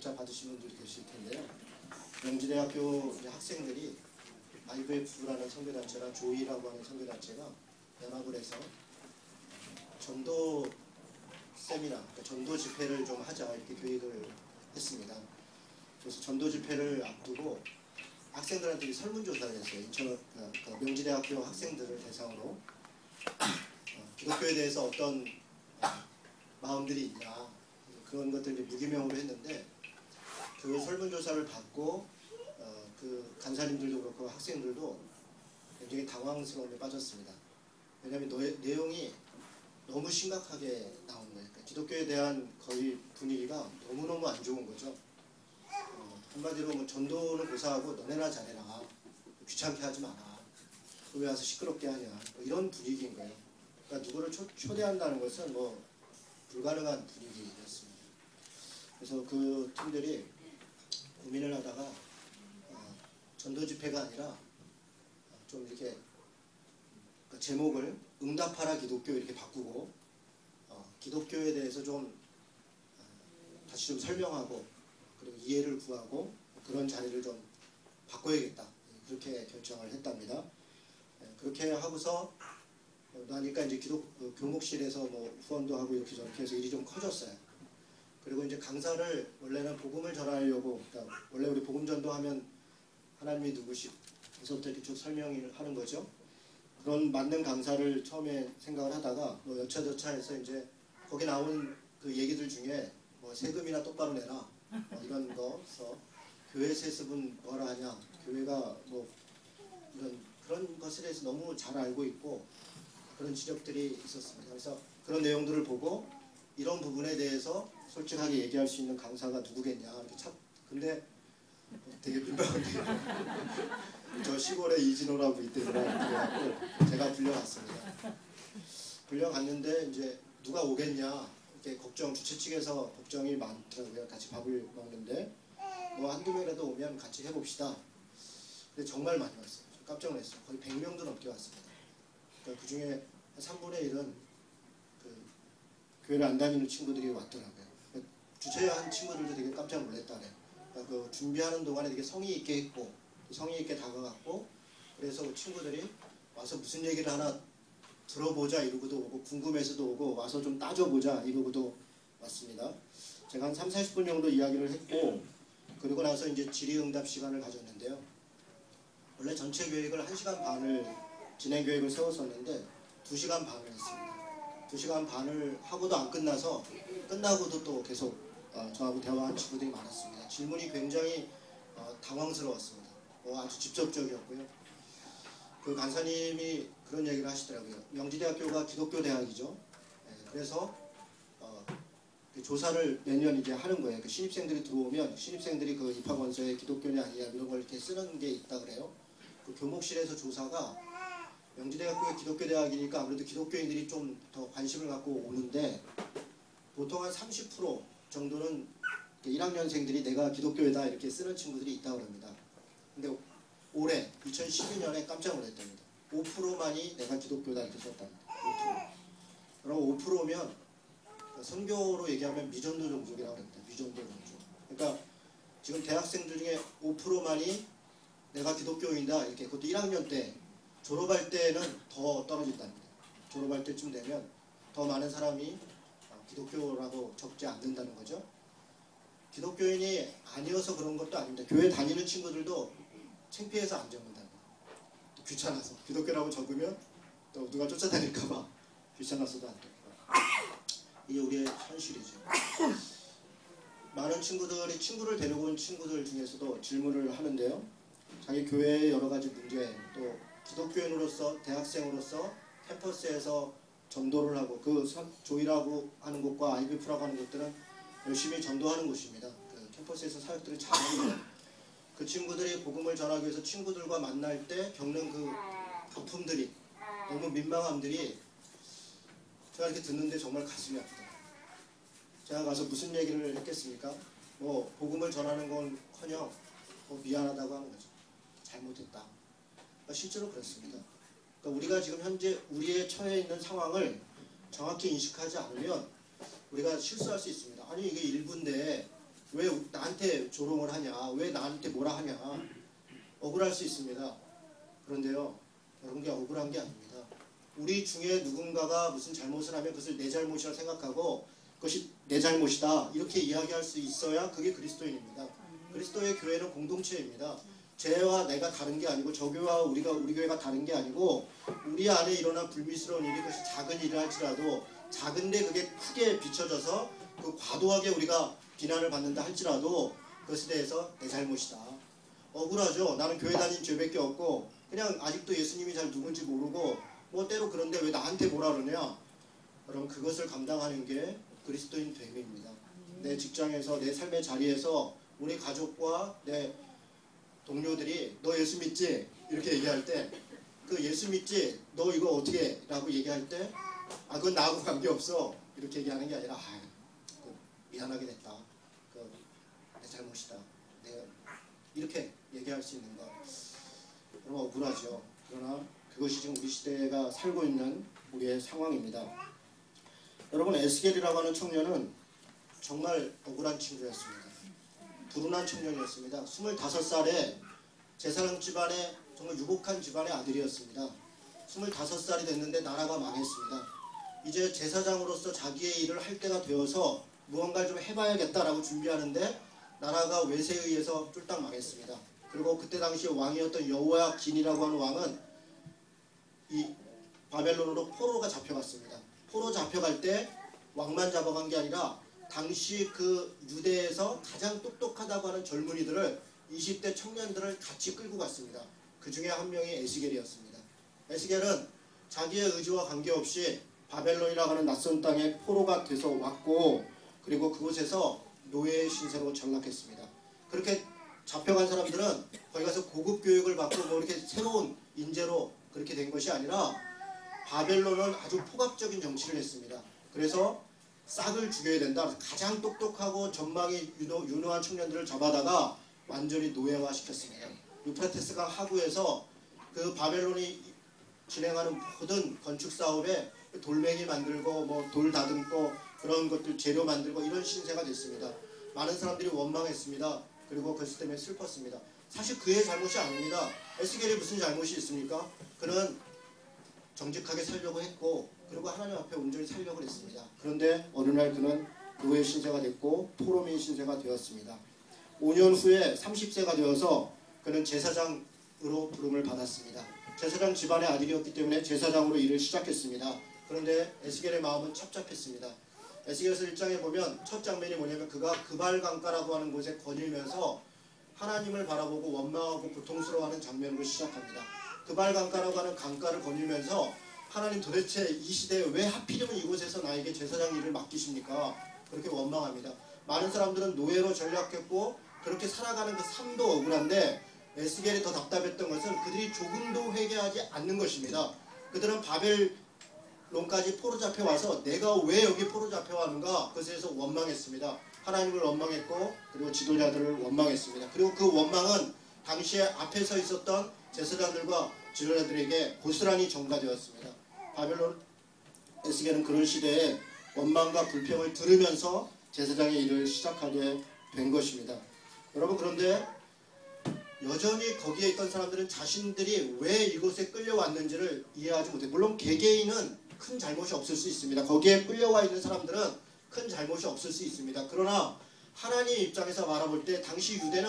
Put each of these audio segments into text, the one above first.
각자 받으신 분들이 계실 텐데요. 명지대학교 학생들이 IVF라는 선교단체랑 조이라고 하는 선교단체가 연합을 해서 전도 세미나, 그러니까 전도 집회를 좀 하자 이렇게 계획을 했습니다. 그래서 전도 집회를 앞두고 학생들한테 설문조사를 했어요. 명지대학교 학생들을 대상으로 기독교에 대해서 어떤 마음들이 있냐 그런 것들을 무기명으로 했는데 그 설문조사를 받고 그 간사님들도 그렇고 학생들도 굉장히 당황스러움에 빠졌습니다. 왜냐하면 내용이 너무 심각하게 나온 거예요. 그러니까 기독교에 대한 거의 분위기가 너무너무 안 좋은 거죠. 한마디로 뭐 전도는 고사하고 너네나 잘해라, 귀찮게 하지 마라, 왜 와서 시끄럽게 하냐, 뭐 이런 분위기인 거예요. 그러니까 누구를 초대한다는 것은 뭐 불가능한 분위기였습니다. 그래서 그 팀들이 고민을 하다가 전도 집회가 아니라 좀 이렇게 제목을 응답하라 기독교 이렇게 바꾸고 기독교에 대해서 좀 다시 좀 설명하고 그리고 이해를 구하고 그런 자리를 좀 바꿔야겠다 그렇게 결정을 했답니다. 그렇게 하고서 나니까 이제 교목실에서 뭐 후원도 하고 이렇게 저렇게 해서 일이 좀 커졌어요. 그리고 이제 강사를 원래는 복음을 전하려고, 그러니까 원래 우리 복음 전도하면 하나님이 누구시부터 이렇게 쭉 설명을 하는 거죠. 그런 맞는 강사를 처음에 생각을 하다가 뭐 여차저차해서 이제 거기 나온 그 얘기들 중에 뭐 세금이나 똑바로 내라 뭐 이런 거서 교회 세습은 뭐라 하냐, 교회가 뭐 그런 것에 대해서 너무 잘 알고 있고 그런 지적들이 있었습니다. 그래서 그런 내용들을 보고 이런 부분에 대해서 솔직하게 얘기할 수 있는 강사가 누구겠냐 이렇게 근데 되게 민망한데 저 시골에 이진호라고 있더라 그래갖고 제가 불려갔습니다. 불려갔는데 이제 누가 오겠냐 이렇게 주최 측에서 걱정이 많더라고요. 같이 밥을 먹는데 뭐 한두 명이라도 오면 같이 해봅시다. 근데 정말 많이 왔어요. 깜짝 놀랐어요. 거의 100명도 넘게 왔습니다. 그러니까 그 중에 3분의 1은 그 교회를 안 다니는 친구들이 왔더라고요. 그러니까 주최한 친구들도 되게 깜짝 놀랐다네요. 그러니까 그 준비하는 동안에 되게 성의 있게 했고 성의 있게 다가갔고 그래서 그 친구들이 와서 무슨 얘기를 하나 들어보자 이러고도 오고 궁금해서도 오고 와서 좀 따져보자 이러고도 왔습니다. 제가 한 30-40분 정도 이야기를 했고 그리고 나서 이제 질의응답 시간을 가졌는데요. 원래 전체 계획을 1시간 반을 진행 계획을 세웠었는데 2시간 반을 했습니다. 2시간 반을 하고도 안 끝나서 끝나고도 또 계속 저하고 대화한 친구들이 많았습니다. 질문이 굉장히 당황스러웠습니다. 아주 직접적이었고요. 그 간사님이 그런 얘기를 하시더라고요. 명지대학교가 기독교 대학이죠. 그래서 조사를 매년 이제 하는 거예요. 그 신입생들이 들어오면 신입생들이 그 입학원서에 기독교냐 아니냐 이런 걸 이렇게 쓰는 게 있다 그래요. 그 교목실에서 조사가 명지대학교가 기독교 대학이니까 아무래도 기독교인들이 좀 더 관심을 갖고 오는데 보통 한 30% 정도는 1학년생들이 내가 기독교회다 이렇게 쓰는 친구들이 있다고 합니다. 근데 올해 2012년에 깜짝 놀랐답니다. 5%만이 내가 기독교다 이렇게 썼답니다. 5%. 그럼 5%면 선교로 얘기하면 미전도 종족이라고 합니다. 미전도 종족. 그러니까 지금 대학생들 중에 5%만이 내가 기독교인이다 이렇게 그것도 1학년 때 졸업할 때는 더 떨어진답니다. 졸업할 때쯤 되면 더 많은 사람이 기독교라고 적지 않는다는 거죠. 기독교인이 아니어서 그런 것도 아닙니다. 교회 다니는 친구들도 창피해서 안 적는답니다. 또 귀찮아서 기독교라고 적으면 또 누가 쫓아다닐까봐 귀찮아서도 안 적고 이게 우리의 현실이죠. 많은 친구들이 친구를 데리고 온 친구들 중에서도 질문을 하는데요. 자기 교회의 여러 가지 문제, 또 기독교인으로서 대학생으로서 캠퍼스에서 전도를 하고 그 조이라고 하는 곳과 IBF라고 하는 곳들은 열심히 전도하는 곳입니다. 그 캠퍼스에서 사역들을 잘하는 그 친구들이 복음을 전하기 위해서 친구들과 만날 때 겪는 그 아픔들이 너무 민망함들이 제가 이렇게 듣는데 정말 가슴이 아프더라고요. 제가 가서 무슨 얘기를 했겠습니까? 뭐 복음을 전하는 건커녕 뭐 미안하다고 하는 거죠. 잘못했다. 그러니까 실제로 그렇습니다. 그러니까 우리가 지금 현재 우리의 처해 있는 상황을 정확히 인식하지 않으면 우리가 실수할 수 있습니다. 아니 이게 1부인데 왜 나한테 조롱을 하냐, 왜 나한테 뭐라 하냐, 억울할 수 있습니다. 그런데요, 여러분, 게 억울한 게 아닙니다. 우리 중에 누군가가 무슨 잘못을 하면 그것을 내 잘못이라 생각하고 그것이 내 잘못이다 이렇게 이야기할 수 있어야 그게 그리스도인입니다. 그리스도의 교회는 공동체입니다. 쟤와 내가 다른 게 아니고 저 교회와 우리 교회가 다른 게 아니고 우리 안에 일어난 불미스러운 일이 그것이 작은 일을 할지라도 작은데 그게 크게 비춰져서 그 과도하게 우리가 비난을 받는다 할지라도 그것에 대해서 내 잘못이다. 억울하죠. 나는 교회 다닌 죄밖에 없고 그냥 아직도 예수님이 잘 누군지 모르고 뭐 때로 그런데 왜 나한테 뭐라 그러냐. 여러분, 그것을 감당하는 게 그리스도인 됨입니다. 내 직장에서 내 삶의 자리에서 우리 가족과 내 동료들이 너 예수 믿지? 이렇게 얘기할 때 그 예수 믿지? 너 이거 어떻게 해? 라고 얘기할 때 그건 나하고 관계없어 이렇게 얘기하는 게 아니라 미안하게 됐다. 내 잘못이다. 내가 이렇게 얘기할 수 있는 것 여러분 억울하죠. 그러나 그것이 지금 우리 시대가 살고 있는 우리의 상황입니다. 여러분, 에스겔이라고 하는 청년은 정말 억울한 친구였습니다. 불운한 청년이었습니다. 25살에 제사장 집안의 정말 유복한 집안의 아들이었습니다. 25살이 됐는데 나라가 망했습니다. 이제 제사장으로서 자기의 일을 할 때가 되어서 무언가를 좀 해봐야겠다라고 준비하는데 나라가 외세에 의해서 쫄딱 망했습니다. 그리고 그때 당시 왕이었던 여호야긴이라고 하는 왕은 이 바벨론으로 포로가 잡혀갔습니다. 포로 잡혀갈 때 왕만 잡아간 게 아니라 당시 그 유대에서 가장 똑똑하다고 하는 젊은이들을 20대 청년들을 같이 끌고 갔습니다. 그 중에 한 명이 에스겔이었습니다. 에스겔은 자기의 의지와 관계없이 바벨론이라고 하는 낯선 땅에 포로가 돼서 왔고 그리고 그곳에서 노예의 신세로 전락했습니다. 그렇게 잡혀간 사람들은 거기 가서 고급 교육을 받고 뭐 이렇게 새로운 인재로 그렇게 된 것이 아니라 바벨론은 아주 폭압적인 정치를 했습니다. 그래서 싹을 죽여야 된다. 가장 똑똑하고 전망이 유능한 청년들을 잡아다가 완전히 노예화 시켰습니다. 유프라테스강 하구에서 그 바벨론이 진행하는 모든 건축 사업에 돌멩이 만들고 뭐 돌 다듬고 그런 것들 재료 만들고 이런 신세가 됐습니다. 많은 사람들이 원망했습니다. 그리고 그것 때문에 슬펐습니다. 사실 그의 잘못이 아닙니다. 에스겔이 무슨 잘못이 있습니까? 그는 정직하게 살려고 했고 그리고 하나님 앞에 온전히 살려고 했습니다. 그런데 어느 날 그는 노예 신세가 됐고 포로민 신세가 되었습니다. 5년 후에 30세가 되어서 그는 제사장으로 부름을 받았습니다. 제사장 집안의 아들이었기 때문에 제사장으로 일을 시작했습니다. 그런데 에스겔의 마음은 첩잡했습니다. 에스겔서 1장에 보면 첫 장면이 뭐냐면 그가 그발강가라고 하는 곳에 거닐면서 하나님을 바라보고 원망하고 고통스러워하는 장면으로 시작합니다. 그발강가라고 하는 강가를 거닐면서 하나님 도대체 이 시대에 왜 하필이면 이곳에서 나에게 제사장 일을 맡기십니까? 그렇게 원망합니다. 많은 사람들은 노예로 전락했고 그렇게 살아가는 그 삶도 억울한데 에스겔이 더 답답했던 것은 그들이 조금도 회개하지 않는 것입니다. 그들은 바벨론까지 포로 잡혀와서 내가 왜 여기 포로 잡혀왔는가 그것에 대해서 원망했습니다. 하나님을 원망했고 그리고 지도자들을 원망했습니다. 그리고 그 원망은 당시에 앞에 서 있었던 제사장들과 지도자들에게 고스란히 전가되었습니다. 바벨론 에스겔은 그런 시대에 원망과 불평을 들으면서 제사장의 일을 시작하게 된 것입니다. 여러분, 그런데 여전히 거기에 있던 사람들은 자신들이 왜 이곳에 끌려왔는지를 이해하지 못해요. 물론 개개인은 큰 잘못이 없을 수 있습니다. 거기에 끌려와 있는 사람들은 큰 잘못이 없을 수 있습니다. 그러나 하나님 입장에서 바라볼 때 당시 유대는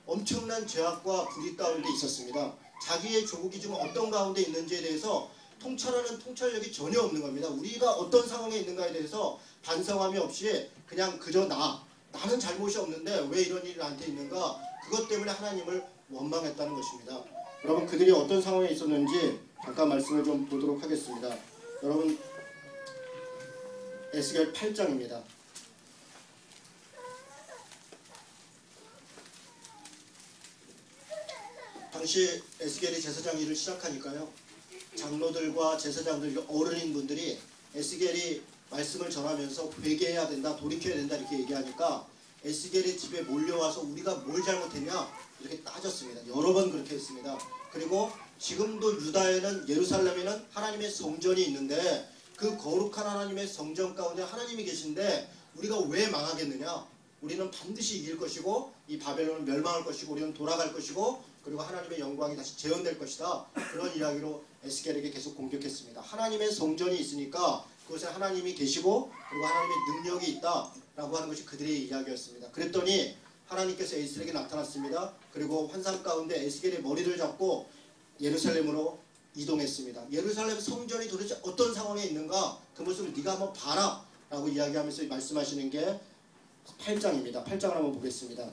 엄청난 죄악과 불의 가운데 있었습니다. 자기의 조국이 지금 어떤 가운데 있는지에 대해서 통찰하는 통찰력이 전혀 없는 겁니다. 우리가 어떤 상황에 있는가에 대해서 반성함이 없이 그냥 그저 나는 잘못이 없는데 왜 이런 일이 나한테 있는가, 그것 때문에 하나님을 원망했다는 것입니다. 여러분, 그들이 어떤 상황에 있었는지 잠깐 말씀을 좀 보도록 하겠습니다. 여러분, 에스겔 8장입니다. 당시 에스겔이 제사장 일을 시작하니까요, 장로들과 제사장들, 어른인분들이 에스겔이 말씀을 전하면서 회개해야 된다, 돌이켜야 된다 이렇게 얘기하니까 에스겔의 집에 몰려와서 우리가 뭘 잘못했냐 이렇게 따졌습니다. 여러 번 그렇게 했습니다. 그리고 지금도 유다에는, 예루살렘에는 하나님의 성전이 있는데 그 거룩한 하나님의 성전 가운데 하나님이 계신데 우리가 왜 망하겠느냐, 우리는 반드시 이길 것이고 이 바벨론은 멸망할 것이고 우리는 돌아갈 것이고 그리고 하나님의 영광이 다시 재현될 것이다. 그런 이야기로 에스겔에게 계속 공격했습니다. 하나님의 성전이 있으니까 그곳에 하나님이 계시고 그리고 하나님의 능력이 있다라고 하는 것이 그들의 이야기였습니다. 그랬더니 하나님께서 에스겔에게 나타났습니다. 그리고 환상 가운데 에스겔의 머리를 잡고 예루살렘으로 이동했습니다. 예루살렘 성전이 도대체 어떤 상황에 있는가 그 모습을 네가 한번 봐라 라고 이야기하면서 말씀하시는 게 8장입니다. 8장을 한번 보겠습니다.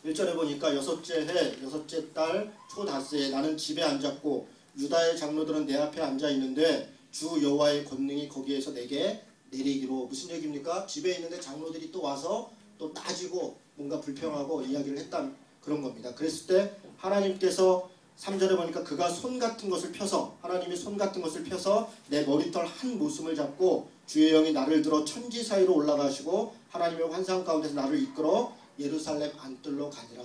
1절에 보니까 여섯째 해 여섯째 달 초닷새에 나는 집에 앉았고 유다의 장로들은 내 앞에 앉아 있는데 주 여호와의 권능이 거기에서 내게 내리기로. 무슨 얘기입니까? 집에 있는데 장로들이 또 와서 또 따지고 뭔가 불평하고 이야기를 했다 그런 겁니다. 그랬을 때 하나님께서 3절에 보니까 그가 손 같은 것을 펴서 하나님이 손 같은 것을 펴서 내 머리털 한 모순을 잡고 주의 영이 나를 들어 천지 사이로 올라가시고 하나님의 환상 가운데서 나를 이끌어 예루살렘 안뜰로 가니라.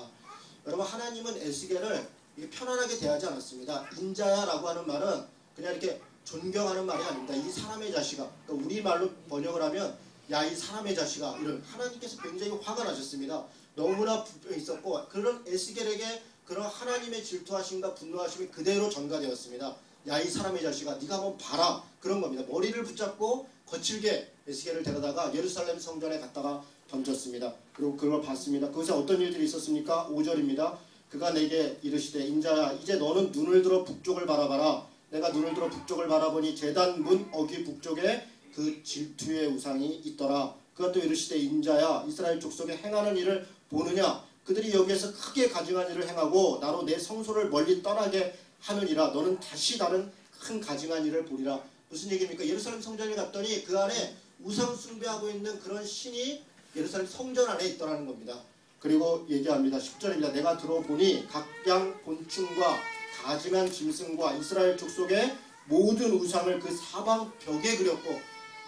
여러분 하나님은 에스겔을 편안하게 대하지 않았습니다. 인자야라고 하는 말은 그냥 이렇게 존경하는 말이 아닙니다. 이 사람의 자식아. 그러니까 우리말로 번역을 하면 야 이 사람의 자식아 이런 하나님께서 굉장히 화가 나셨습니다. 너무나 불평이 있었고 그런 에스겔에게 그런 하나님의 질투하심과 분노하심이 그대로 전가되었습니다. 야 이 사람의 자식아 네가 한번 봐라 그런 겁니다. 머리를 붙잡고 거칠게 에스겔을 데려다가 예루살렘 성전에 갔다가 던졌습니다. 그리고 그걸 봤습니다. 거기서 어떤 일들이 있었습니까? 5절입니다. 그가 내게 이르시되 인자야 이제 너는 눈을 들어 북쪽을 바라봐라. 내가 눈을 들어 북쪽을 바라보니 제단 문 어귀 북쪽에 그 질투의 우상이 있더라. 그가 또 이르시되 인자야 이스라엘 족속에 행하는 일을 보느냐. 그들이 여기에서 크게 가증한 일을 행하고 나로 내 성소를 멀리 떠나게 하느니라. 너는 다시 다른 큰 가증한 일을 보리라. 무슨 얘기입니까? 예루살렘 성전에 갔더니 그 안에 우상 숭배하고 있는 그런 신이 예루살렘 성전 안에 있더라는 겁니다. 그리고 얘기합니다. 10절입니다. 내가 들어보니 각양 곤충과 가증한 짐승과 이스라엘 족속의 모든 우상을 그 사방 벽에 그렸고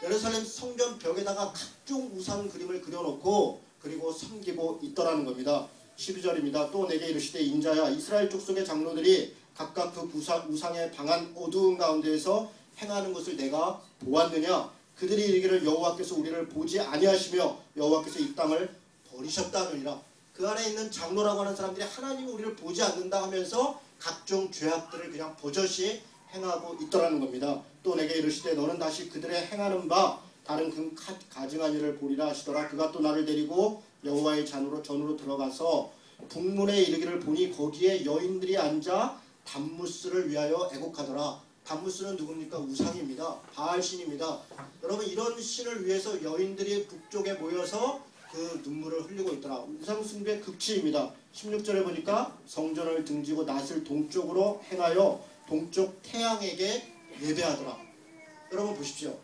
예루살렘 성전 벽에다가 각종 우상 그림을 그려놓고 그리고 섬기고 있더라는 겁니다. 12절입니다. 또 내게 이르시되 인자야 이스라엘 족속의 장로들이 각각 그 우상의 방한 어두운 가운데에서 행하는 것을 내가 보았느냐. 그들이 이르기를 여호와께서 우리를 보지 아니하시며 여호와께서 이 땅을 버리셨다 하느니라. 그 안에 있는 장로라고 하는 사람들이 하나님이 우리를 보지 않는다 하면서 각종 죄악들을 그냥 버젓이 행하고 있더라는 겁니다. 또 내게 이르시되 너는 다시 그들의 행하는 바 다른 그 가증한 일을 보리라 하시더라. 그가 또 나를 데리고 여호와의 전으로 들어가서 북문에 이르기를 보니 거기에 여인들이 앉아 담무스를 위하여 애곡하더라. 담무스는 누굽니까? 우상입니다. 바알신입니다. 여러분 이런 신을 위해서 여인들이 북쪽에 모여서 그 눈물을 흘리고 있더라. 우상숭배 극치입니다. 16절에 보니까 성전을 등지고 낫을 동쪽으로 행하여 동쪽 태양에게 예배하더라. 여러분 보십시오.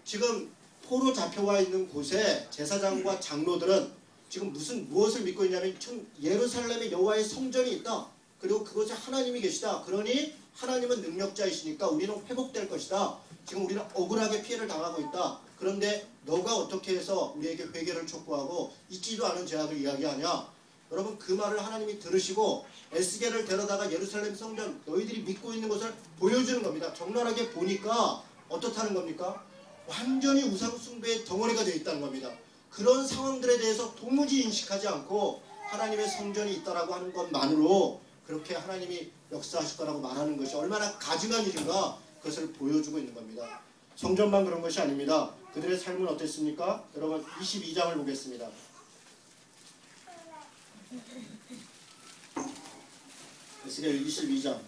지금 포로 잡혀와 있는 곳에 제사장과 장로들은 지금 무엇을 믿고 있냐면 예루살렘에 여호와의 성전이 있다. 그리고 그곳에 하나님이 계시다. 그러니 하나님은 능력자이시니까 우리는 회복될 것이다. 지금 우리는 억울하게 피해를 당하고 있다. 그런데 너가 어떻게 해서 우리에게 회개를 촉구하고 있지도 않은 죄악을 이야기하냐. 여러분 그 말을 하나님이 들으시고 에스겔을 데려다가 예루살렘 성전 너희들이 믿고 있는 것을 보여주는 겁니다. 적나라하게 보니까 어떻다는 겁니까? 완전히 우상숭배의 덩어리가 되어 있다는 겁니다. 그런 상황들에 대해서 도무지 인식하지 않고 하나님의 성전이 있다라고 하는 것만으로 그렇게 하나님이 역사하실 거라고 말하는 것이 얼마나 가증한 일인가 그것을 보여주고 있는 겁니다. 성전만 그런 것이 아닙니다. 그들의 삶은 어땠습니까? 여러분 22장을 보겠습니다. 에스겔 22장.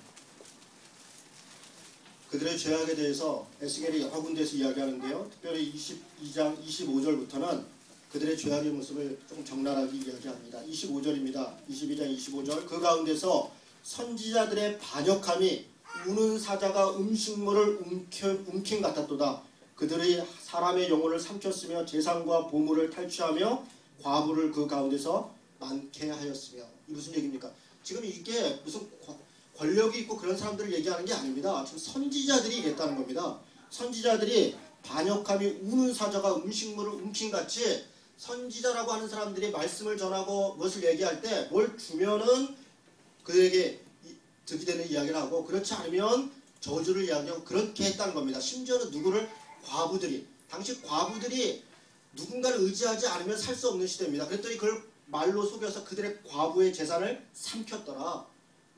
그들의 죄악에 대해서 에스겔이 여러 군데에서 이야기하는데요. 특별히 22장 25절부터는 그들의 죄악의 모습을 조금 적나라하게 이야기합니다. 25절입니다. 22장 25절. 그 가운데서 선지자들의 반역함이 우는 사자가 음식물을 움킨 같았도다. 그들이 사람의 영혼을 삼켰으며 재산과 보물을 탈취하며 과부를 그 가운데서 많게 하였으며. 이 무슨 얘기입니까? 지금 이게 무슨 권력이 있고 그런 사람들을 얘기하는 게 아닙니다. 지금 선지자들이 얘기했다는 겁니다. 선지자들이 반역함이 우는 사자가 음식물을 움킨같이 선지자라고 하는 사람들이 말씀을 전하고 무엇을 얘기할 때 뭘 주면은 그에게 득이 되는 이야기를 하고 그렇지 않으면 저주를 이야기하고 그렇게 했다는 겁니다. 심지어는 누구를? 과부들이. 당시 과부들이 누군가를 의지하지 않으면 살 수 없는 시대입니다. 그랬더니 그걸 말로 속여서 그들의 과부의 재산을 삼켰더라.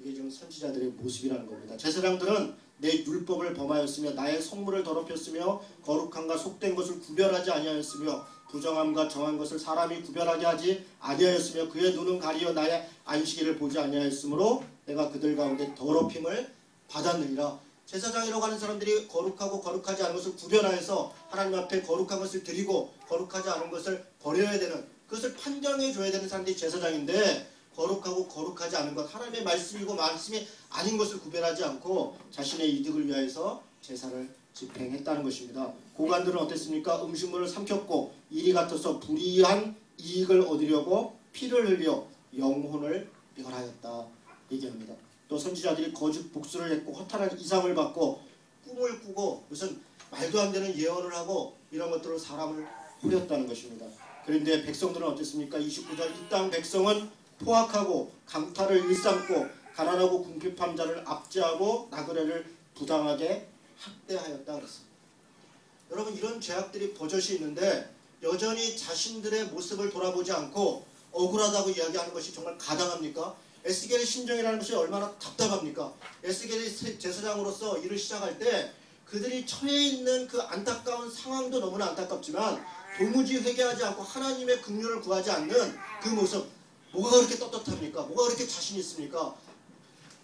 이게 지금 선지자들의 모습이라는 겁니다. 제사장들은 내 율법을 범하였으며 나의 성물을 더럽혔으며 거룩함과 속된 것을 구별하지 아니하였으며 부정함과 정한 것을 사람이 구별하게 하지 아니하였으며 그의 눈은 가리어 나의 안식일을 보지 아니하였으므로 내가 그들 가운데 더럽힘을 받았느니라. 제사장이라고 하는 사람들이 거룩하고 거룩하지 않은 것을 구별하여서 하나님 앞에 거룩한 것을 드리고 거룩하지 않은 것을 버려야 되는, 그것을 판정해 줘야 되는 사람들이 제사장인데, 거룩하고 거룩하지 않은 것, 하나님의 말씀이고 말씀이 아닌 것을 구별하지 않고 자신의 이득을 위하여서 제사를 집행했다는 것입니다. 고관들은 어땠습니까? 음식물을 삼켰고 이리 같아서 불이한 이익을 얻으려고 피를 흘려 영혼을 멸하였다 얘기합니다. 또 선지자들이 거짓 복수를 했고 허탄한 이상을 받고 꿈을 꾸고 무슨 말도 안 되는 예언을 하고 이런 것들로 사람을 후렸다는 것입니다. 그런데 백성들은 어땠습니까? 29절 이 땅 백성은 포악하고 강탈을 일삼고 가난하고 궁핍한 자를 압제하고 나그네를 부당하게 학대하였다 그랬습니다. 여러분, 이런 죄악들이 버젓이 있는데 여전히 자신들의 모습을 돌아보지 않고 억울하다고 이야기하는 것이 정말 가당합니까? 에스겔의 심정이라는 것이 얼마나 답답합니까? 에스겔이 제사장으로서 일을 시작할 때 그들이 처해 있는 그 안타까운 상황도 너무나 안타깝지만 도무지 회개하지 않고 하나님의 긍휼을 구하지 않는 그 모습, 뭐가 그렇게 떳떳합니까? 뭐가 그렇게 자신 있습니까?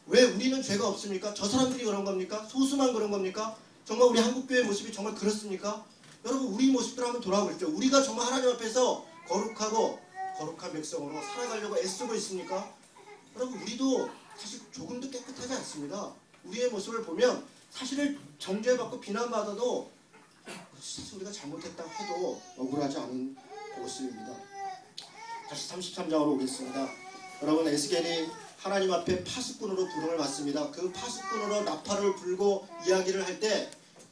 왜 우리는 죄가 없습니까? 저 사람들이 그런 겁니까? 소수만 그런 겁니까? 정말 우리 한국교회 모습이 정말 그렇습니까? 여러분, 우리 모습들 한번 돌아보십시오. 우리가 정말 하나님 앞에서 거룩하고 거룩한 백성으로 살아가려고 애쓰고 있습니까? 여러분, 우리도 사실 조금도 깨끗하지 않습니다. 우리의 모습을 보면 사실을 정죄받고 비난받아도 사실 우리가 잘못했다 해도 억울하지 않은 모습입니다. 다시 33장으로 오겠습니다. 여러분, 에스겔이 하나님 앞에 파수꾼으로 부름을 받습니다. 그 파수꾼으로 나팔을 불고 이야기를 할 때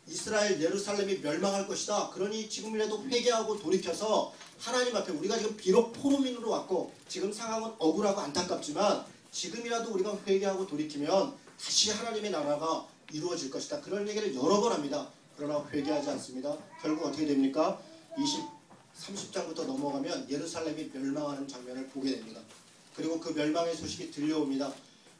이스라엘 예루살렘이 멸망할 것이다. 그러니 지금이라도 회개하고 돌이켜서 하나님 앞에, 우리가 지금 비록 포로민으로 왔고 지금 상황은 억울하고 안타깝지만 지금이라도 우리가 회개하고 돌이키면 다시 하나님의 나라가 이루어질 것이다. 그런 얘기를 여러 번 합니다. 그러나 회개하지 않습니다. 결국 어떻게 됩니까? 30장부터 넘어가면 예루살렘이 멸망하는 장면을 보게 됩니다. 그리고 그 멸망의 소식이 들려옵니다.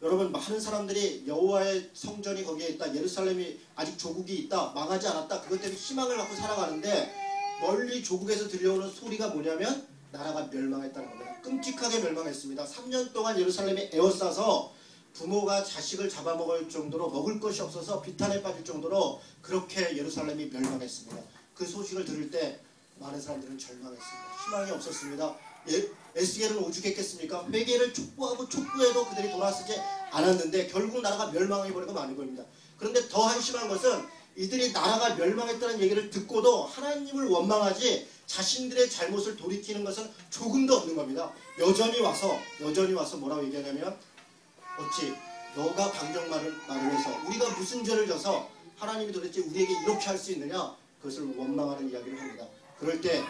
여러분, 많은 사람들이 여호와의 성전이 거기에 있다, 예루살렘이 아직 조국이 있다, 망하지 않았다, 그것 때문에 희망을 갖고 살아가는데 멀리 조국에서 들려오는 소리가 뭐냐면 나라가 멸망했다는 겁니다. 끔찍하게 멸망했습니다. 3년 동안 예루살렘이 에워싸서 부모가 자식을 잡아먹을 정도로, 먹을 것이 없어서 비탄에 빠질 정도로 그렇게 예루살렘이 멸망했습니다. 그 소식을 들을 때 많은 사람들은 절망했습니다. 희망이 없었습니다. 에스겔은 오죽했겠습니까? 회개를 촉구하고 촉구해도 그들이 돌아서지 않았는데 결국 나라가 멸망해버리고 마는 겁니다. 그런데 더 한심한 것은 이들이 나라가 멸망했다는 얘기를 듣고도 하나님을 원망하지 자신들의 잘못을 돌이키는 것은 조금도 없는 겁니다. 여전히 와서 뭐라고 얘기하냐면, 어찌 너가 방정말을 해서 우리가 무슨 죄를 져서 하나님이 도대체 우리에게 이렇게 할 수 있느냐, 그것을 원망하는 이야기를 합니다. 그럴 때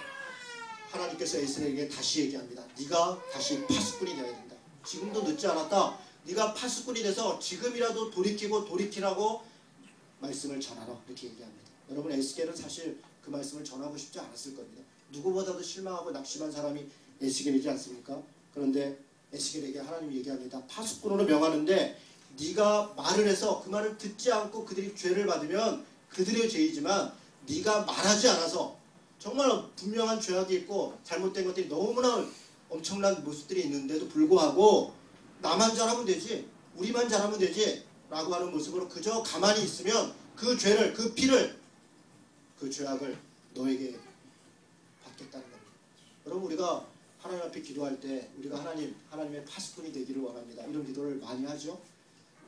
하나님께서 에스겔에게 다시 얘기합니다. 네가 다시 파수꾼이 되어야 된다. 지금도 늦지 않았다. 네가 파수꾼이 돼서 지금이라도 돌이키라고 말씀을 전하라. 이렇게 얘기합니다. 여러분, 에스겔은 사실 그 말씀을 전하고 싶지 않았을 겁니다. 누구보다도 실망하고 낙심한 사람이 에스겔이지 않습니까? 그런데 에스겔에게 하나님이 얘기합니다. 파수꾼으로 명하는데 네가 말을 해서 그 말을 듣지 않고 그들이 죄를 받으면 그들의 죄이지만 네가 말하지 않아서 정말 분명한 죄악이 있고 잘못된 것들이 너무나 엄청난 모습들이 있는데도 불구하고 나만 잘하면 되지, 우리만 잘하면 되지 라고 하는 모습으로 그저 가만히 있으면 그 죄를, 그 피를, 그 죄악을 너에게 받겠다는 겁니다. 여러분, 우리가 하나님 앞에 기도할 때 우리가 하나님의 파수꾼이 되기를 원합니다. 이런 기도를 많이 하죠.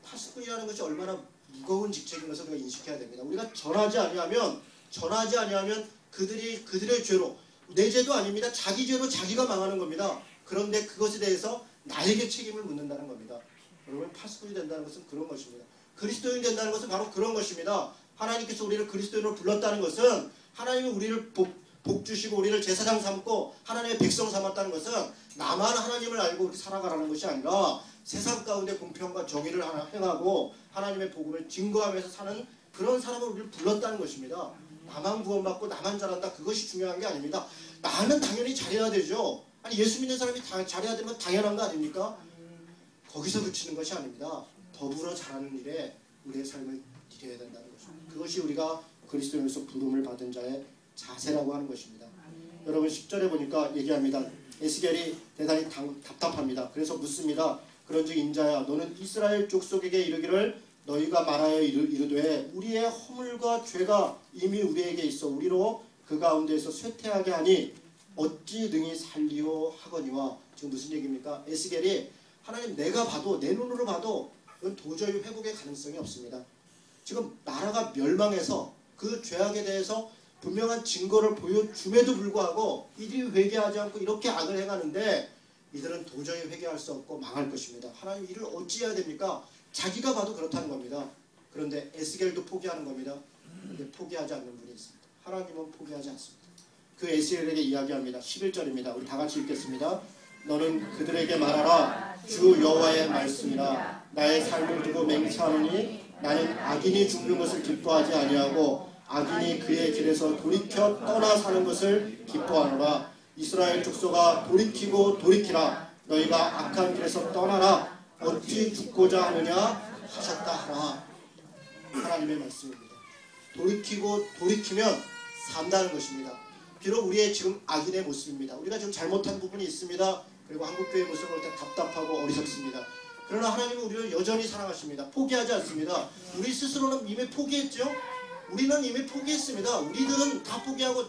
파수꾼이라는 것이 얼마나 무거운 직책인 것을 우리가 인식해야 됩니다. 우리가 전하지 아니하면 그들의 죄로, 내 죄도 아닙니다. 자기 죄로 자기가 망하는 겁니다. 그런데 그것에 대해서 나에게 책임을 묻는다는 겁니다. 여러분, 파수꾼이 된다는 것은 그런 것입니다. 그리스도인 된다는 것은 바로 그런 것입니다. 하나님께서 우리를 그리스도인으로 불렀다는 것은, 하나님이 우리를 복 주시고 우리를 제사장 삼고 하나님의 백성 삼았다는 것은 나만 하나님을 알고 그렇게 살아가라는 것이 아니라 세상 가운데 공평과 정의를 행하고 하나님의 복음을 증거하면서 사는 그런 사람을 우리를 불렀다는 것입니다. 나만 구원받고 나만 잘한다, 그것이 중요한 게 아닙니다. 나는 당연히 잘해야 되죠. 아니 예수 믿는 사람이 잘해야 되는 건 당연한 거 아닙니까? 거기서 그치는 것이 아닙니다. 더불어 잘하는 일에 우리의 삶을 드려야 된다는 것입니다. 그것이 우리가 그리스도인으로서 부름을 받은 자의 자세라고 하는 것입니다. 여러분 10절에 보니까 얘기합니다. 에스겔이 대단히 답답합니다. 그래서 묻습니다. 그런즉 인자야 너는 이스라엘 족속에게 이르기를 너희가 말하여 이르되 우리의 허물과 죄가 이미 우리에게 있어 우리로 그 가운데에서 쇠퇴하게 하니 어찌 능히 살리오 하거니와. 지금 무슨 얘기입니까? 에스겔이 하나님 내가 봐도 내 눈으로 봐도 이건 도저히 회복의 가능성이 없습니다. 지금 나라가 멸망해서 그 죄악에 대해서 분명한 증거를 보여줌에도 불구하고 이들이 회개하지 않고 이렇게 악을 행하는데 이들은 도저히 회개할 수 없고 망할 것입니다. 하나님 이를 어찌해야 됩니까? 자기가 봐도 그렇다는 겁니다. 그런데 에스겔도 포기하는 겁니다. 그런데 포기하지 않는 분이 있습니다. 하나님은 포기하지 않습니다. 그 에스겔에게 이야기합니다. 11절입니다. 우리 다 같이 읽겠습니다. 너는 그들에게 말하라. 주 여호와의 말씀이라. 나의 삶을 두고 맹세하노니 나는 악인이 죽는 것을 기뻐하지 아니하고 악인이 그의 길에서 돌이켜 떠나 사는 것을 기뻐하노라. 이스라엘 족속아 돌이키고 돌이키라. 너희가 악한 길에서 떠나라. 어찌 죽고자 하느냐 하셨다 하라. 하나님의 말씀입니다. 돌이키고 돌이키면 산다는 것입니다. 비록 우리의 지금 악인의 모습입니다. 우리가 지금 잘못한 부분이 있습니다. 그리고 한국교회의 모습을 볼 때 답답하고 어리석습니다. 그러나 하나님은 우리를 여전히 사랑하십니다. 포기하지 않습니다. 우리 스스로는 이미 포기했죠. 우리는 이미 포기했습니다. 우리들은 다 포기하고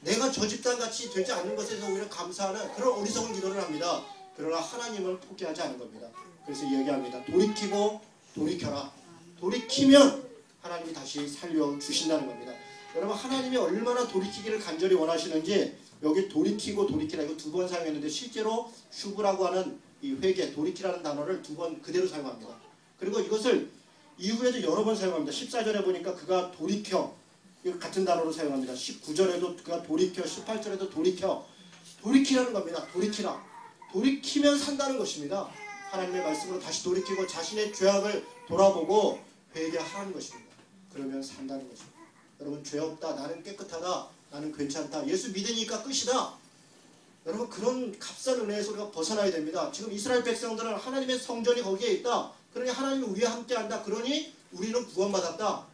내가 저 집단같이 되지 않는 것에서 오히려 감사하는 그런 어리석은 기도를 합니다. 그러나 하나님은 포기하지 않은 겁니다. 그래서 이야기합니다. 돌이키고 돌이켜라. 돌이키면 하나님이 다시 살려주신다는 겁니다. 여러분 하나님이 얼마나 돌이키기를 간절히 원하시는지 여기 돌이키고 돌이키라 이거 2번 사용했는데 실제로 슈브라고 하는 이 회개 돌이키라는 단어를 2번 그대로 사용합니다. 그리고 이것을 이후에도 여러 번 사용합니다. 14절에 보니까 그가 돌이켜 이거 같은 단어로 사용합니다. 19절에도 그가 돌이켜 18절에도 돌이켜 돌이키라는 겁니다. 돌이키라. 돌이키면 산다는 것입니다. 하나님의 말씀으로 다시 돌이키고 자신의 죄악을 돌아보고 회개하라는 것입니다. 그러면 산다는 것입니다. 여러분 죄 없다. 나는 깨끗하다. 나는 괜찮다. 예수 믿으니까 끝이다. 여러분 그런 값싼 은혜에서 우리가 벗어나야 됩니다. 지금 이스라엘 백성들은 하나님의 성전이 거기에 있다. 그러니 하나님이 우리와 함께한다. 그러니 우리는 구원받았다.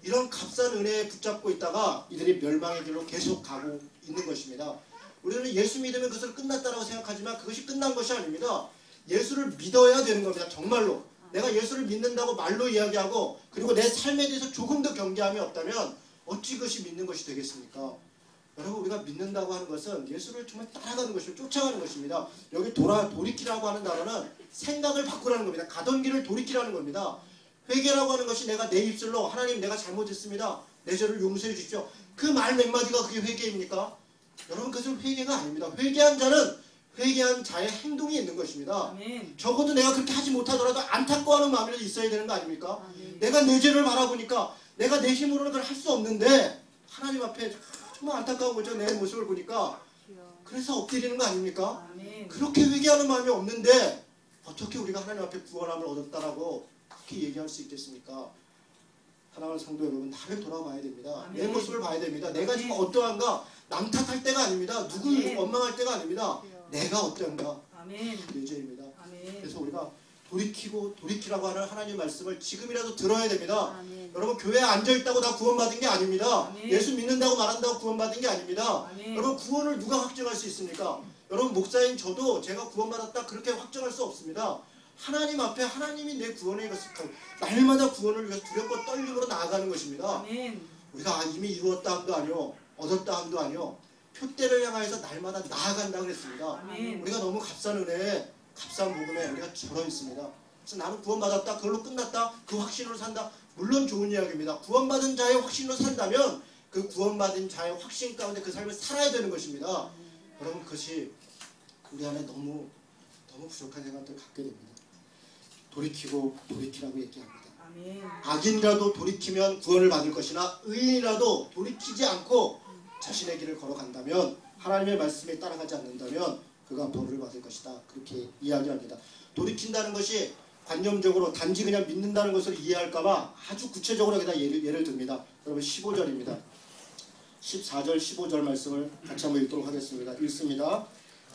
이런 값싼 은혜에 붙잡고 있다가 이들이 멸망의 길로 계속 가고 있는 것입니다. 우리는 예수 믿으면 그것을 끝났다라고 생각하지만 그것이 끝난 것이 아닙니다. 예수를 믿어야 되는 겁니다. 정말로. 내가 예수를 믿는다고 말로 이야기하고 그리고 내 삶에 대해서 조금 더 경계함이 없다면 어찌 그것이 믿는 것이 되겠습니까? 여러분 우리가 믿는다고 하는 것은 예수를 정말 따라가는 것이고 쫓아가는 것입니다. 여기 돌이키라고 하는 단어는 생각을 바꾸라는 겁니다. 가던 길을 돌이키라는 겁니다. 회개라고 하는 것이 내가 내 입술로 하나님 내가 잘못했습니다. 내 죄를 용서해 주십시오. 그 말 몇 마디가 그게 회개입니까? 여러분 그것은 회개가 아닙니다. 회개한 자는 회개한 자의 행동이 있는 것입니다. 아멘. 적어도 내가 그렇게 하지 못하더라도 안타까워하는 마음이라도 있어야 되는 거 아닙니까? 아멘. 내가 내 죄를 바라보니까 내가 내 힘으로는 그걸 할 수 없는데 하나님 앞에 정말 안타까운 거죠. 내 모습을 보니까. 그래서 엎드리는 거 아닙니까? 아멘. 그렇게 회개하는 마음이 없는데 어떻게 우리가 하나님 앞에 구원함을 얻었다라고 그렇게 얘기할 수 있겠습니까? 사랑하는 성도 여러분 나를 돌아봐야 됩니다. 아멘. 내 모습을 봐야 됩니다. 내가 아멘. 지금 어떠한가 남 탓할 때가 아닙니다. 누구를 원망할 때가 아닙니다. 내가 어떤가 내 죄입니다. 그래서 우리가 돌이키고 돌이키라고 하는 하나님 말씀을 지금이라도 들어야 됩니다. 아멘. 여러분 교회에 앉아있다고 다 구원받은 게 아닙니다. 아멘. 예수 믿는다고 말한다고 구원받은 게 아닙니다. 아멘. 여러분 구원을 누가 확정할 수 있습니까? 여러분 목사인 저도 제가 구원받았다 그렇게 확정할 수 없습니다. 하나님 앞에 하나님이 내 구원의 것을 날마다 구원을 위해서 두렵고 떨림으로 나아가는 것입니다. 아멘. 우리가 이미 이루었다 함도 아니요 얻었다 함도 아니요 표대를 향하여서 날마다 나아간다 그랬습니다. 아멘. 우리가 너무 값싼 은혜에 값싼 복음에 우리가 절어 있습니다. 그래서 나는 구원받았다 그걸로 끝났다 그 확신으로 산다 물론 좋은 이야기입니다. 구원받은 자의 확신으로 산다면 그 구원받은 자의 확신 가운데 그 삶을 살아야 되는 것입니다. 여러분 그것이 우리 안에 너무 부족한 생각들을 갖게 됩니다. 돌이키고 돌이키라고 얘기합니다. 아멘. 악인이라도 돌이키면 구원을 받을 것이나 의인이라도 돌이키지 않고 자신의 길을 걸어간다면 하나님의 말씀에 따라가지 않는다면 그가 벌을 받을 것이다. 그렇게 이야기합니다. 돌이킨다는 것이 관념적으로 단지 그냥 믿는다는 것을 이해할까봐 아주 구체적으로 여기다 예를 듭니다. 여러분 15절입니다. 14절 15절 말씀을 같이 한번 읽도록 하겠습니다. 읽습니다.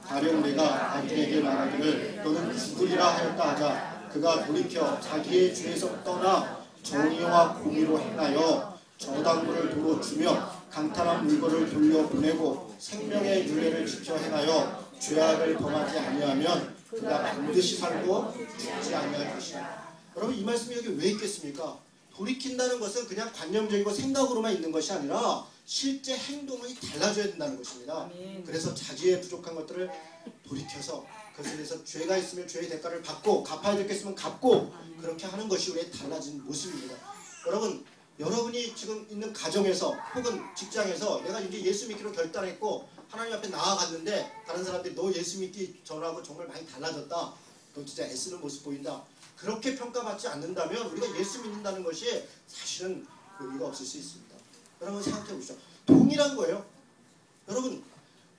가령 내가 아들에게 말하기를 너는 죽으리라 하였다 하자 그가 돌이켜 자기의 죄에서 떠나 정의와 공의로 행하여 저당물을 도로 주며 강탈한 물건을 돌려보내고 생명의 윤례를 지켜 행하여 죄악을 범하지 아니하면 그가 반드시 살고 죽지 아니할 것이다. 여러분 이 말씀이 여기 왜 있겠습니까? 돌이킨다는 것은 그냥 관념적이고 생각으로만 있는 것이 아니라 실제 행동이 달라져야 된다는 것입니다. 그래서 자기의 부족한 것들을 돌이켜서 그것에 대해서 죄가 있으면 죄의 대가를 받고 갚아야 될 게 있으면 갚고 그렇게 하는 것이 우리의 달라진 모습입니다. 여러분 여러분이 지금 있는 가정에서 혹은 직장에서 내가 이제 예수 믿기로 결단했고 하나님 앞에 나아갔는데 다른 사람들이 너 예수 믿기 전하고 정말 많이 달라졌다. 너 진짜 애쓰는 모습 보인다. 그렇게 평가받지 않는다면 우리가 예수 믿는다는 것이 사실은 의미가 없을 수 있습니다. 여러분 생각해 보시죠. 동일한 거예요. 여러분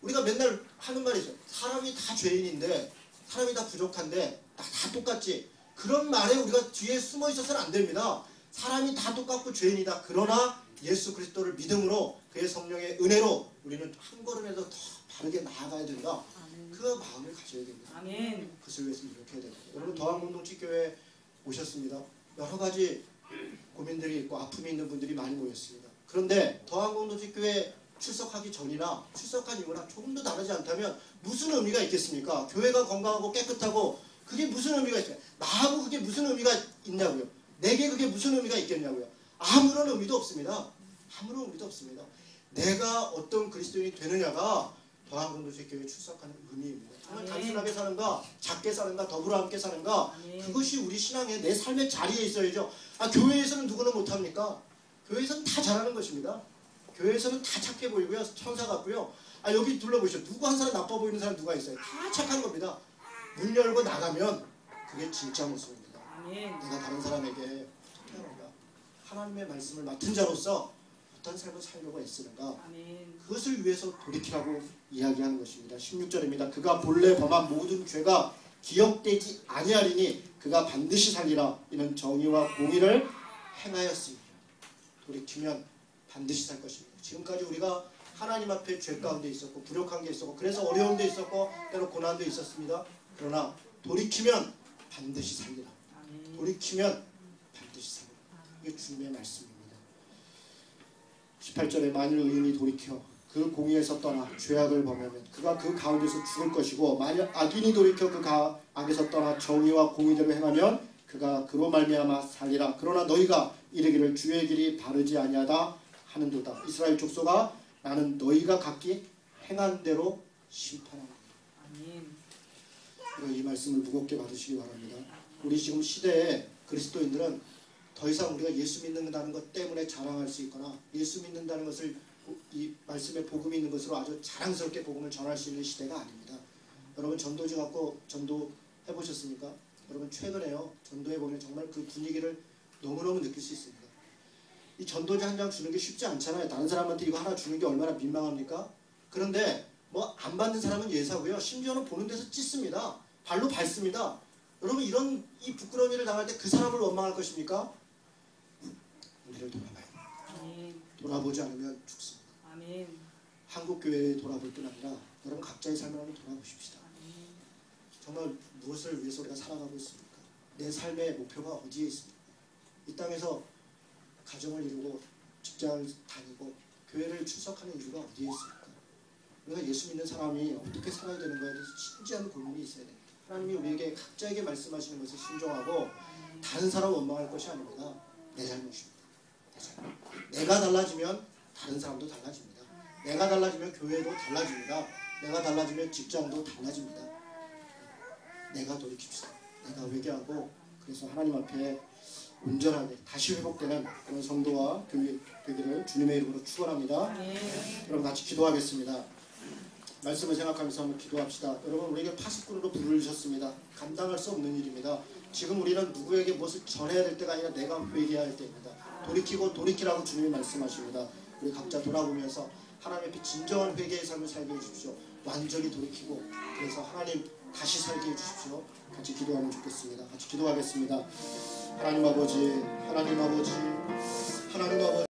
우리가 맨날 하는 말이 있어요. 사람이 다 죄인인데 사람이 다 부족한데 다 똑같지. 그런 말에 우리가 뒤에 숨어 있어서는 안 됩니다. 사람이 다 똑같고 죄인이다. 그러나 예수 그리스도를 믿음으로 그의 성령의 은혜로 우리는 한 걸음에도 더 바르게 나아가야 된다. 그 마음을 가져야 됩니다. 아멘. 그것을 위해서 노력해야 됩니다. 여러분 더한공동체교회 오셨습니다. 여러 가지 고민들이 있고 아픔이 있는 분들이 많이 모였습니다. 그런데 더한공동체교회 출석하기 전이나 출석한 이후나 조금도 다르지 않다면 무슨 의미가 있겠습니까? 교회가 건강하고 깨끗하고 그게 무슨 의미가 있어요? 나하고 그게 무슨 의미가 있냐고요? 내게 그게 무슨 의미가 있겠냐고요? 아무런 의미도 없습니다. 아무런 의미도 없습니다. 내가 어떤 그리스도인이 되느냐가 더한공동체교회에 출석하는 의미입니다. 정말 단순하게 사는가, 작게 사는가, 더불어 함께 사는가, 그것이 우리 신앙의 내 삶의 자리에 있어야죠. 교회에서는 누구는 못합니까? 교회에서는 다 잘하는 것입니다. 교회에서는 다 착해 보이고요. 천사 같고요. 여기 둘러보시죠. 누구 한 사람 나빠 보이는 사람 누가 있어요? 다 착한 겁니다. 문 열고 나가면 그게 진짜 모습입니다. 내가 다른 사람에게 어떻게 하는가? 하나님의 말씀을 맡은 자로서 어떤 삶을 살려고 애쓰는가? 그것을 위해서 돌이키라고 이야기하는 것입니다. 16절입니다. 그가 본래 범한 모든 죄가 기억되지 아니하리니 그가 반드시 살리라. 이는 정의와 공의를 행하였습니다. 돌이키면 반드시 살 것입니다. 지금까지 우리가 하나님 앞에 죄 가운데 있었고 부족한 게 있었고 그래서 어려운 데 있었고 때로 고난도 있었습니다. 그러나 돌이키면 반드시 살리라. 돌이키면 반드시 살리라. 이게 주님의 말씀입니다. 18절에 만일 의인이 돌이켜 그 공의에서 떠나 죄악을 범하면 그가 그 가운데서 죽을 것이고 만일 악인이 돌이켜 그 악에서 떠나 정의와 공의대로 행하면 그가 그로 말미암아 살리라. 그러나 너희가 이르기를 주의 길이 바르지 아니하다 하는도다. 이스라엘 족속아 나는 너희가 각기 행한 대로 심판하노라. 이 말씀을 무겁게 받으시기 바랍니다. 우리 지금 시대에 그리스도인들은 더 이상 우리가 예수 믿는다는 것 때문에 자랑할 수 있거나 예수 믿는다는 것을 이 말씀에 복음이 있는 것으로 아주 자랑스럽게 복음을 전할 수 있는 시대가 아닙니다. 여러분 전도지 갖고 전도 해보셨습니까? 여러분 최근에요 전도해 보면 정말 그 분위기를 너무너무 느낄 수 있습니다. 이 전도지 한 장 주는 게 쉽지 않잖아요. 다른 사람한테 이거 하나 주는 게 얼마나 민망합니까? 그런데 뭐 안 받는 사람은 예사고요. 심지어는 보는 데서 찢습니다. 발로 밟습니다. 여러분 이런 이 부끄러운 일을 당할 때 그 사람을 원망할 것입니까? 우리를 돌아봐요. 돌아보지 않으면 죽습니다. 한국교회에 돌아볼 뿐 아니라 여러분 각자의 삶을 한번 돌아보십시다. 정말 무엇을 위해서 우리가 살아가고 있습니까? 내 삶의 목표가 어디에 있습니까? 이 땅에서 가정을 이루고 직장을 다니고 교회를 출석하는 이유가 어디에 있습니까? 우리가 예수 믿는 사람이 어떻게 살아야 되는가에 대해서 진지한 고민이 있어야 됩니다. 하나님이 우리에게 각자에게 말씀하시는 것을 순종하고 다른 사람 원망할 것이 아닙니다. 내 잘못입니다. 내 잘못. 내가 달라지면 다른 사람도 달라집니다. 내가 달라지면 교회도 달라집니다. 내가 달라지면 직장도 달라집니다. 내가 돌이킵시다. 내가 회개하고 그래서 하나님 앞에 온전하게 다시 회복되는 그런 성도와 교회 되기를 주님의 이름으로 축원합니다. 여러분 같이 기도하겠습니다. 말씀을 생각하면서 한번 기도합시다. 여러분 우리에게 파수꾼으로 부르셨습니다. 감당할 수 없는 일입니다. 지금 우리는 누구에게 무엇을 전해야 될 때가 아니라 내가 회개해야 할 때입니다. 돌이키고 돌이키라고 주님이 말씀하십니다. 우리 각자 돌아보면서 하나님 앞에 진정한 회개의 삶을 살게 해주십시오. 완전히 돌이키고 그래서 하나님 다시 살게 해주십시오. 같이 기도하면 좋겠습니다. 같이 기도하겠습니다. 하나님 아버지, 하나님 아버지, 하나님 아버지.